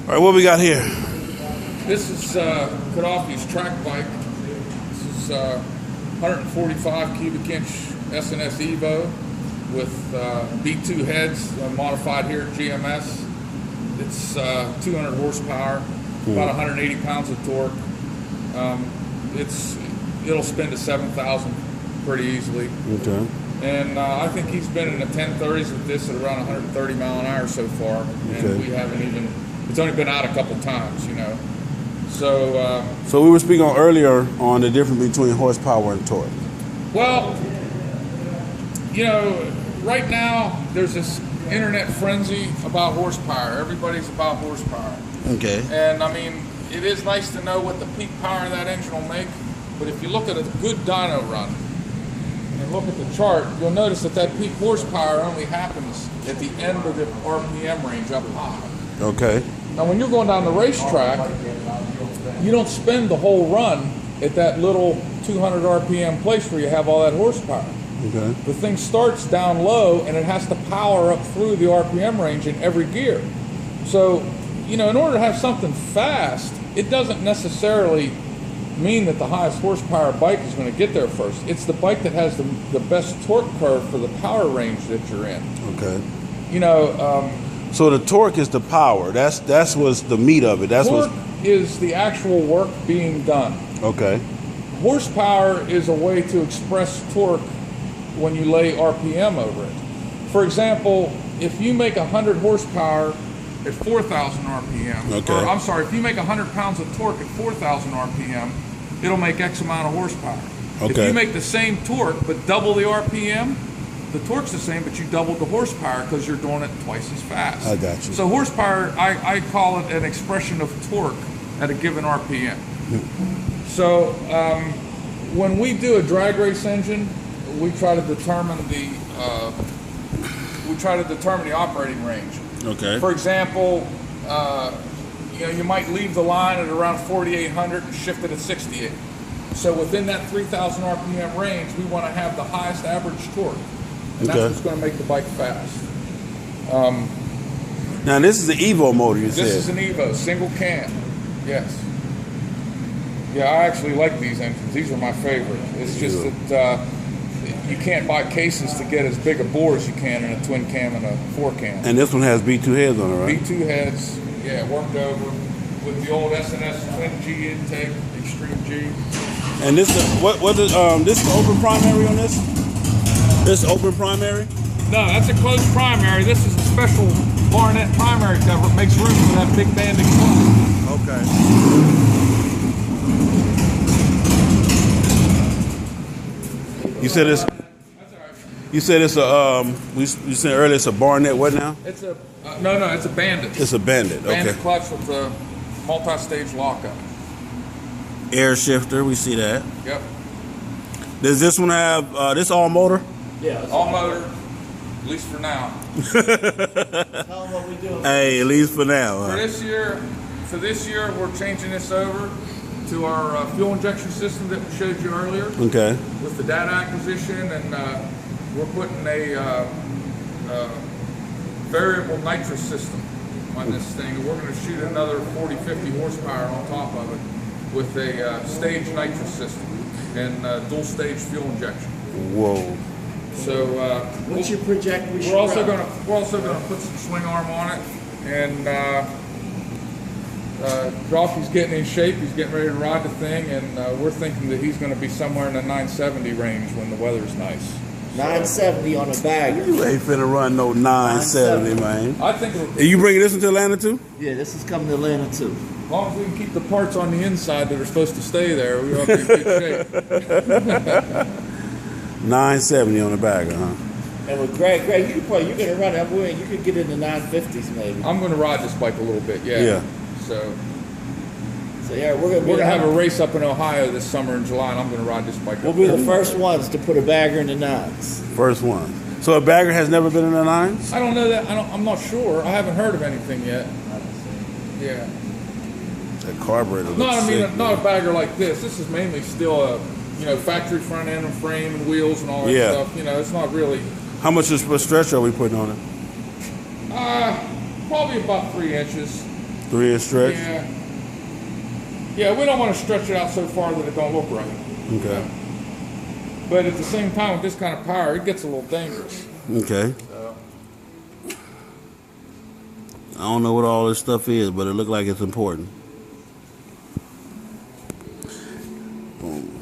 All right, what we got here? This is Kadafe's track bike. This is 145 cubic inch SNS Evo with B2 heads modified here at GMS. It's 200 horsepower, about 180 pounds of torque. It'll spin to 7,000 pretty easily. Okay. And I think he's been in the 1030s with this at around 130 mile an hour so far. And we haven't even, it's only been out a couple times, you know. So we were speaking on earlier on the difference between horsepower and torque. Well, you know, right now there's this internet frenzy about horsepower. Everybody's about horsepower. Okay. And I mean, it is nice to know what the peak power of that engine will make, but if you look at a good dyno run and look at the chart, you'll notice that peak horsepower only happens at the end of the RPM range up high. Okay. Now when you're going down the racetrack, you don't spend the whole run at that little 200 RPM place where you have all that horsepower. Okay. The thing starts down low and it has to power up through the RPM range in every gear. So, you know, in order to have something fast, it doesn't necessarily mean that the highest horsepower bike is going to get there first. It's the bike that has the best torque curve for the power range that you're in. Okay. You know, so the torque is the power. That's what's the meat of it. Torque is the actual work being done. Okay. Horsepower is a way to express torque when you lay RPM over it. For example, if you make 100 horsepower at 4,000 RPM, or I'm sorry, if you make 100 pounds of torque at 4,000 RPM, it'll make X amount of horsepower. Okay. If you make the same torque but double the RPM, the torque's the same, but you doubled the horsepower because you're doing it twice as fast. I got you. So horsepower, I call it an expression of torque at a given RPM. So when we do a drag race engine, we try to determine the operating range. Okay. For example, you know, you might leave the line at around 4,800 and shift it at 68. So within that 3,000 RPM range, we want to have the highest average torque, and that's what's going to make the bike fast. Now this is the Evo motor, you said. This is an Evo, single cam. Yes. Yeah, I actually like these engines. These are my favorite. It's just that you can't buy cases to get as big a bore as you can in a twin cam and a 4-cam. And this one has B2 heads on it, right? B2 heads, yeah, worked over with the old SNS twin G intake, Extreme G. And this is this is open primary on this? This is open primary? No, that's a closed primary. This is a special Barnett primary cover. It makes room for that big banding clutch. Okay. You said it's. You said it's a. You said earlier it's a Barnett. What now? It's a no. It's a Bandit. It's a Bandit. Okay. Bandit clutch with a multi-stage lockup. Air shifter. We see that. Yep. Does this one have this all motor? Yeah. All motor. At least for now. Tell them what we do. Hey, at least for now. For this year, we're changing this over to our fuel injection system that we showed you earlier. Okay. With the data acquisition, and we're putting a variable nitrous system on this thing. And we're going to shoot another 40-50 horsepower on top of it with a stage nitrous system and dual stage fuel injection. Whoa. So what's your project? We're also going to put some swing arm on it, and Joffrey's getting in shape. He's getting ready to ride the thing, and we're thinking that he's going to be somewhere in the 970 range when the weather's nice. 970 on a bagger. You ain't finna run no 970, man. I think. Are you bringing this into Atlanta too? Yeah, this is coming to Atlanta too. As long as we can keep the parts on the inside that are supposed to stay there, we ought to be in good shape. 970 on the bagger, huh? And with Greg, you're going to run that way. You could get in the 950s maybe. I'm going to ride this bike a little bit, yeah. So yeah, we're gonna have a race up in Ohio this summer in July, and I'm gonna ride this bike. We'll be the first ones to put a bagger in the 9s. First one. So a bagger has never been in the 9s? I don't know that. I'm not sure. I haven't heard of anything yet. Yeah. That carburetor. Not a bagger like this. This is mainly still a factory front end and frame and wheels and all that stuff. It's not really. How much is stretch are we putting on it? Probably about 3 inches. 3-inch stretch? Yeah. Yeah, we don't want to stretch it out so far that it don't look right. Okay. But at the same time, with this kind of power, it gets a little dangerous. Okay. So. I don't know what all this stuff is, but it looks like it's important. Boom.